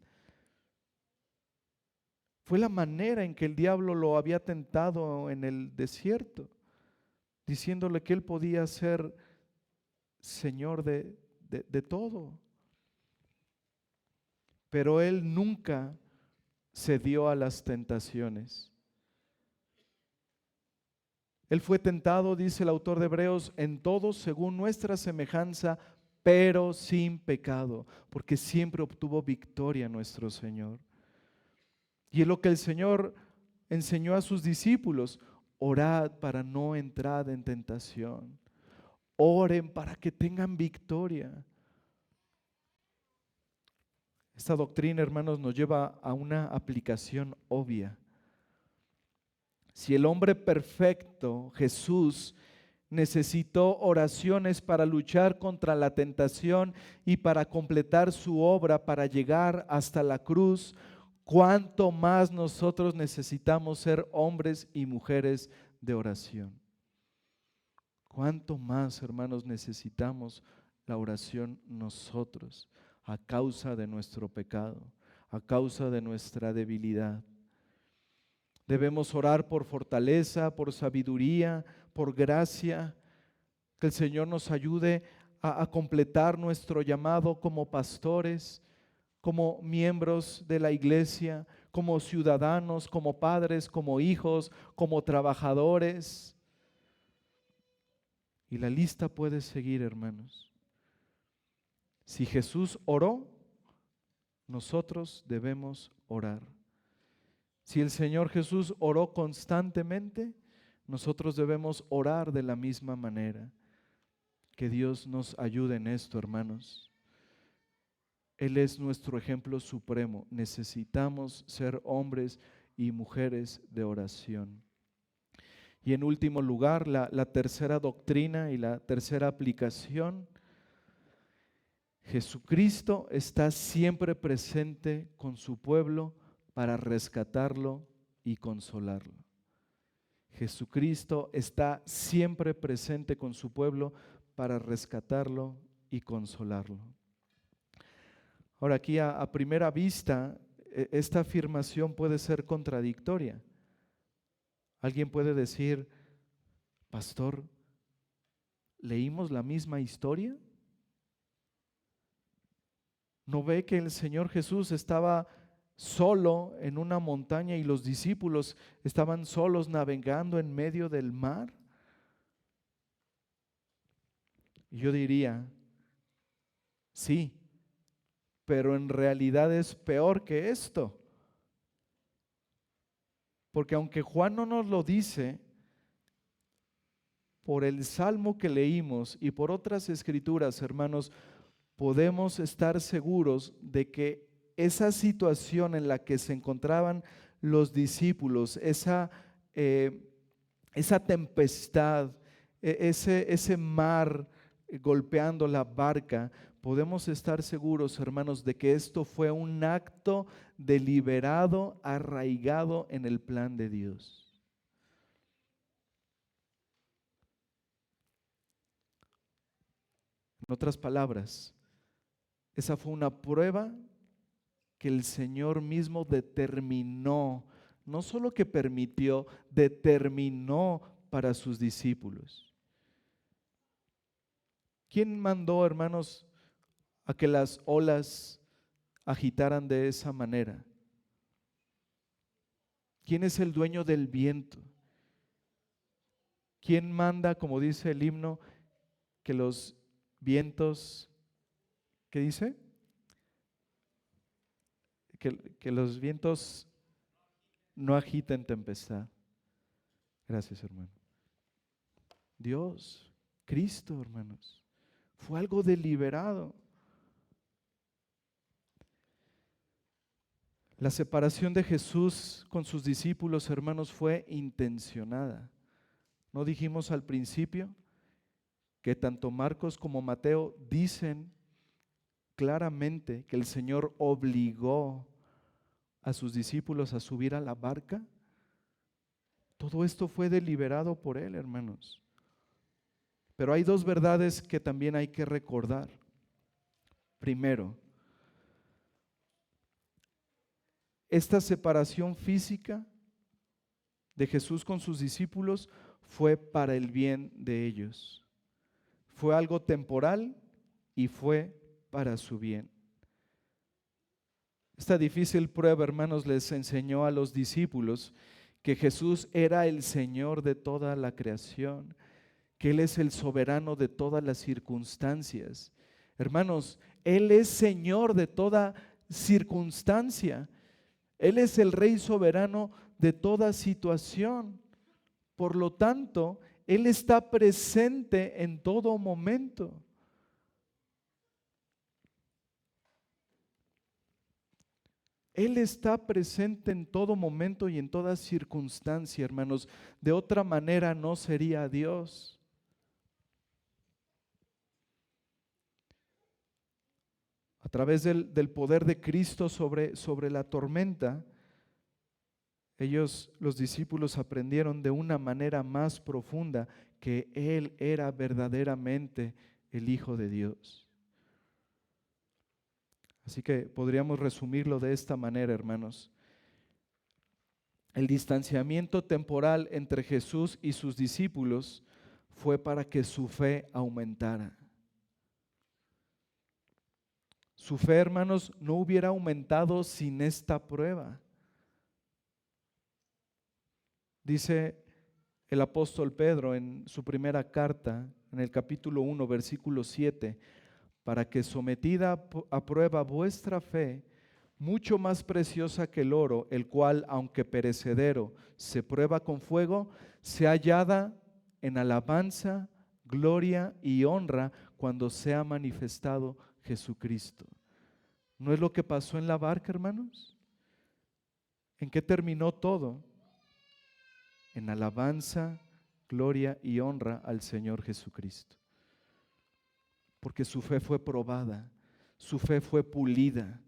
Fue la manera en que el diablo lo había tentado en el desierto, diciéndole que él podía ser Señor de todo. Pero él nunca cedió a las tentaciones. Él fue tentado, dice el autor de Hebreos, en todo según nuestra semejanza, pero sin pecado, porque siempre obtuvo victoria nuestro Señor. Y es lo que el Señor enseñó a sus discípulos: orad para no entrar en tentación. Oren para que tengan victoria. Esta doctrina, hermanos, nos lleva a una aplicación obvia. Si el hombre perfecto, Jesús, necesitó oraciones para luchar contra la tentación y para completar su obra, para llegar hasta la cruz, ¿cuánto más nosotros necesitamos ser hombres y mujeres de oración? ¿Cuánto más, hermanos, necesitamos la oración nosotros a causa de nuestro pecado, a causa de nuestra debilidad? Debemos orar por fortaleza, por sabiduría, por gracia, que el Señor nos ayude a completar nuestro llamado como pastores, como miembros de la iglesia, como ciudadanos, como padres, como hijos, como trabajadores. Y la lista puede seguir, hermanos. Si Jesús oró, nosotros debemos orar. Si el Señor Jesús oró constantemente, nosotros debemos orar de la misma manera. Que Dios nos ayude en esto, hermanos. Él es nuestro ejemplo supremo. Necesitamos ser hombres y mujeres de oración. Y en último lugar, la tercera doctrina y la tercera aplicación: Jesucristo está siempre presente con su pueblo para rescatarlo y consolarlo. Jesucristo está siempre presente con su pueblo para rescatarlo y consolarlo. Ahora, aquí a primera vista, esta afirmación puede ser contradictoria. Alguien puede decir: pastor, ¿leímos la misma historia? ¿No ve que el Señor Jesús estaba solo en una montaña y los discípulos estaban solos navegando en medio del mar? Y yo diría: Sí, pero en realidad es peor que esto. Porque aunque Juan no nos lo dice, por el salmo que leímos y por otras escrituras, hermanos, podemos estar seguros de que esa situación en la que se encontraban los discípulos, esa tempestad, ese mar golpeando la barca, podemos estar seguros, hermanos, de que esto fue un acto deliberado, arraigado en el plan de Dios. En otras palabras, esa fue una prueba que el Señor mismo determinó, no solo que permitió, determinó para sus discípulos. ¿Quién mandó, hermanos, a que las olas agitaran de esa manera? ¿Quién es el dueño del viento? ¿Quién manda, como dice el himno, que los vientos, ¿qué dice? Que los vientos no agiten tempestad. Gracias, hermano. Dios, Cristo, hermanos, fue algo deliberado. La separación de Jesús con sus discípulos, hermanos, fue intencionada. ¿No dijimos al principio que tanto Marcos como Mateo dicen claramente que el Señor obligó a sus discípulos a subir a la barca? Todo esto fue deliberado por Él, hermanos. Pero hay dos verdades que también hay que recordar. Primero, esta separación física de Jesús con sus discípulos fue para el bien de ellos. Fue algo temporal y fue para su bien. Esta difícil prueba, hermanos, les enseñó a los discípulos que Jesús era el Señor de toda la creación, que Él es el soberano de todas las circunstancias. Hermanos, Él es Señor de toda circunstancia. Él es el Rey soberano de toda situación. Por lo tanto, Él está presente en todo momento. Él está presente en todo momento y en toda circunstancia, hermanos. De otra manera no sería Dios. A través del poder de Cristo sobre la tormenta, los discípulos aprendieron de una manera más profunda que Él era verdaderamente el Hijo de Dios. Así que podríamos resumirlo de esta manera, hermanos. El distanciamiento temporal entre Jesús y sus discípulos fue para que su fe aumentara. Su fe, hermanos, no hubiera aumentado sin esta prueba. Dice el apóstol Pedro en su primera carta, en el capítulo 1, versículo 7, para que sometida a prueba vuestra fe, mucho más preciosa que el oro, el cual, aunque perecedero, se prueba con fuego, sea hallada en alabanza, gloria y honra cuando sea manifestado Jesucristo. ¿No es lo que pasó en la barca, hermanos? ¿En qué terminó todo? En alabanza, gloria y honra al Señor Jesucristo. Porque su fe fue probada, su fe fue pulida.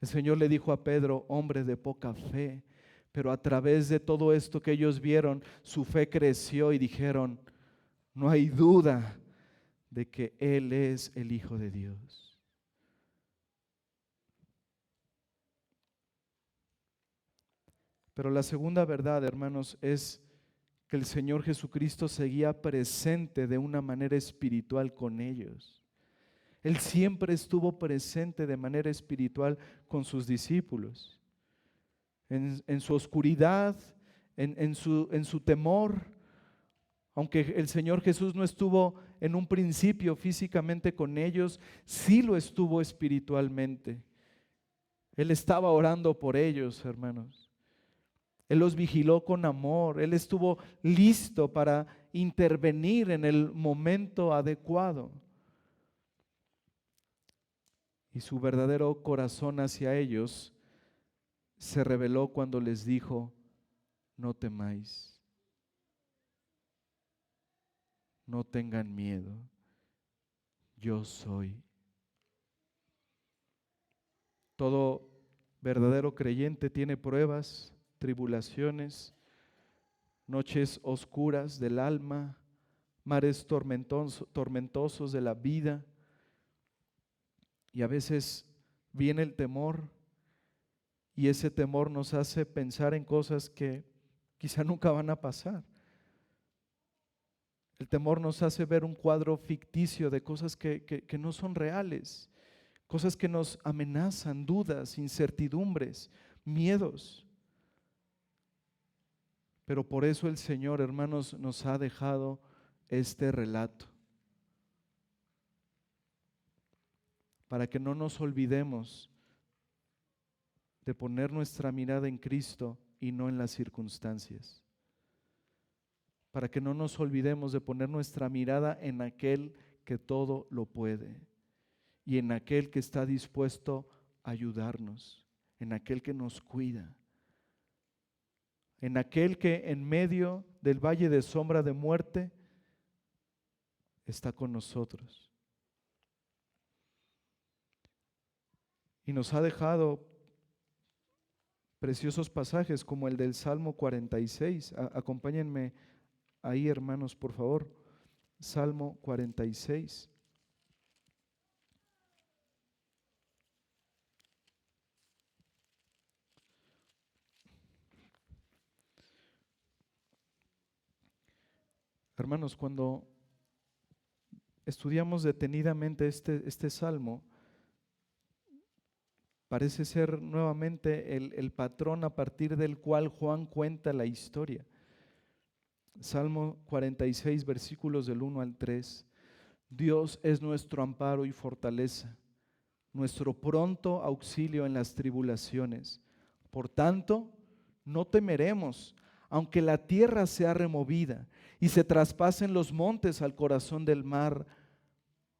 El Señor le dijo a Pedro, hombre de poca fe, pero a través de todo esto que ellos vieron, su fe creció y dijeron, no hay duda de que Él es el Hijo de Dios. Pero la segunda verdad, hermanos, es que el Señor Jesucristo seguía presente de una manera espiritual con ellos. Él siempre estuvo presente de manera espiritual con sus discípulos. En su oscuridad, en su temor, Aunque el Señor Jesús no estuvo en un principio físicamente con ellos, sí lo estuvo espiritualmente. Él estaba orando por ellos, hermanos. Él los vigiló con amor. Él estuvo listo para intervenir en el momento adecuado. Y su verdadero corazón hacia ellos se reveló cuando les dijo: no temáis, no tengan miedo, yo soy. Todo verdadero creyente tiene pruebas, tribulaciones, noches oscuras del alma, mares tormentosos de la vida, y a veces viene el temor, y ese temor nos hace pensar en cosas que quizá nunca van a pasar. El temor nos hace ver un cuadro ficticio de cosas que no son reales, cosas que nos amenazan, dudas, incertidumbres, miedos. Pero por eso el Señor, hermanos, nos ha dejado este relato, para que no nos olvidemos de poner nuestra mirada en Cristo y no en las circunstancias. Para que no nos olvidemos de poner nuestra mirada en aquel que todo lo puede y en aquel que está dispuesto a ayudarnos, en aquel que nos cuida, en aquel que en medio del valle de sombra de muerte está con nosotros. Y nos ha dejado preciosos pasajes como el del Salmo 46. Acompáñenme ahí, hermanos, por favor. Salmo 46. Hermanos, cuando estudiamos detenidamente este salmo, parece ser nuevamente el patrón a partir del cual Juan cuenta la historia. Salmo 46, versículos del 1 al 3. Dios es nuestro amparo y fortaleza, nuestro pronto auxilio en las tribulaciones. Por tanto, no temeremos, aunque la tierra sea removida y se traspasen los montes al corazón del mar,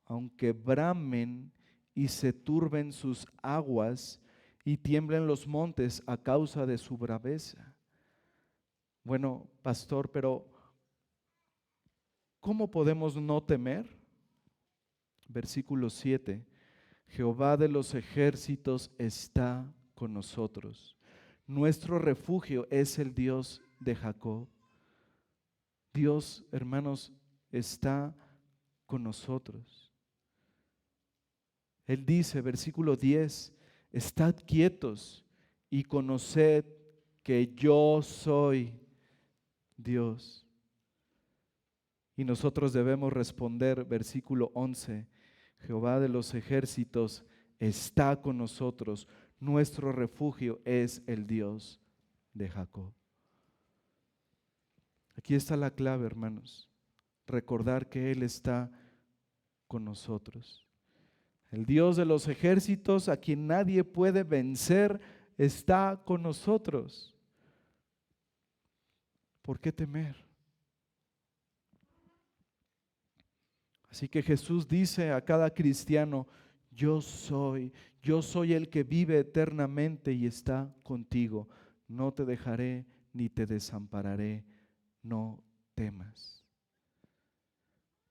aunque bramen y se turben sus aguas y tiemblen los montes a causa de su braveza. Bueno, pastor, pero ¿cómo podemos no temer? Versículo 7. Jehová de los ejércitos está con nosotros. Nuestro refugio es el Dios de Jacob. Dios, hermanos, está con nosotros. Él dice, versículo 10, estad quietos y conoced que yo soy Dios. Y nosotros debemos responder, versículo 11, Jehová de los ejércitos está con nosotros, nuestro refugio es el Dios de Jacob. Aquí está la clave, hermanos, recordar que Él está con nosotros. El Dios de los ejércitos, a quien nadie puede vencer, está con nosotros. ¿Por qué temer? Así que Jesús dice a cada cristiano, yo soy el que vive eternamente y está contigo. No te dejaré ni te desampararé, no temas.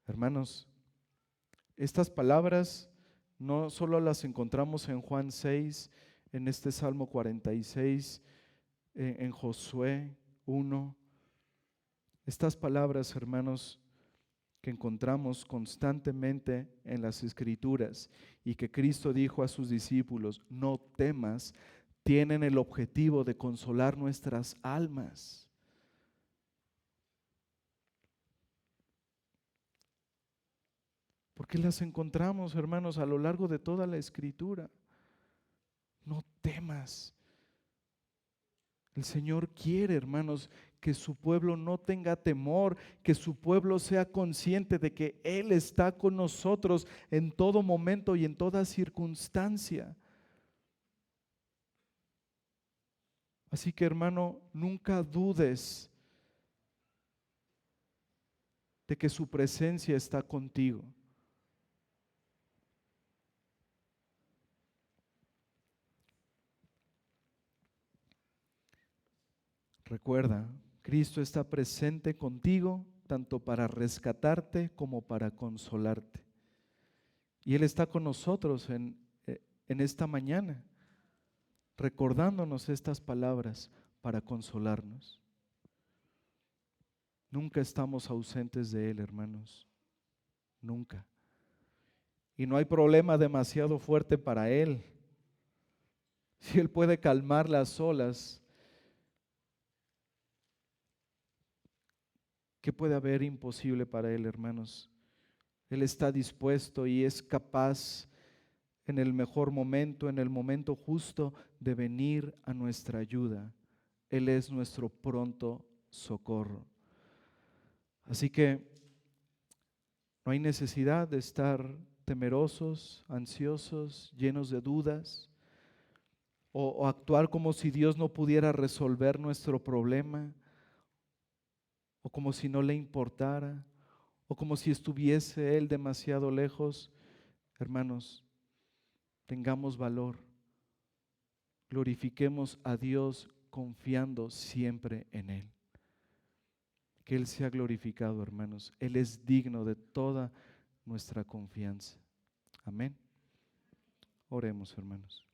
Hermanos, estas palabras no solo las encontramos en Juan 6, en este Salmo 46, en Josué 1. Estas palabras, hermanos, que encontramos constantemente en las Escrituras y que Cristo dijo a sus discípulos, no temas, tienen el objetivo de consolar nuestras almas. Porque las encontramos, hermanos, a lo largo de toda la Escritura. No temas. El Señor quiere, hermanos, que su pueblo no tenga temor, que su pueblo sea consciente de que Él está con nosotros en todo momento y en toda circunstancia. Así que, hermano, nunca dudes de que su presencia está contigo. Recuerda, Cristo está presente contigo tanto para rescatarte como para consolarte. Y Él está con nosotros en esta mañana, recordándonos estas palabras para consolarnos. Nunca estamos ausentes de Él, hermanos, nunca. Y no hay problema demasiado fuerte para Él. Si Él puede calmar las olas, ¿qué puede haber imposible para Él, hermanos? Él está dispuesto y es capaz en el mejor momento, en el momento justo, de venir a nuestra ayuda. Él es nuestro pronto socorro. Así que no hay necesidad de estar temerosos, ansiosos, llenos de dudas, o actuar como si Dios no pudiera resolver nuestro problema, o como si no le importara, o como si estuviese Él demasiado lejos. Hermanos, tengamos valor, glorifiquemos a Dios confiando siempre en Él. Que Él sea glorificado, hermanos. Él es digno de toda nuestra confianza. Amén. Oremos, hermanos.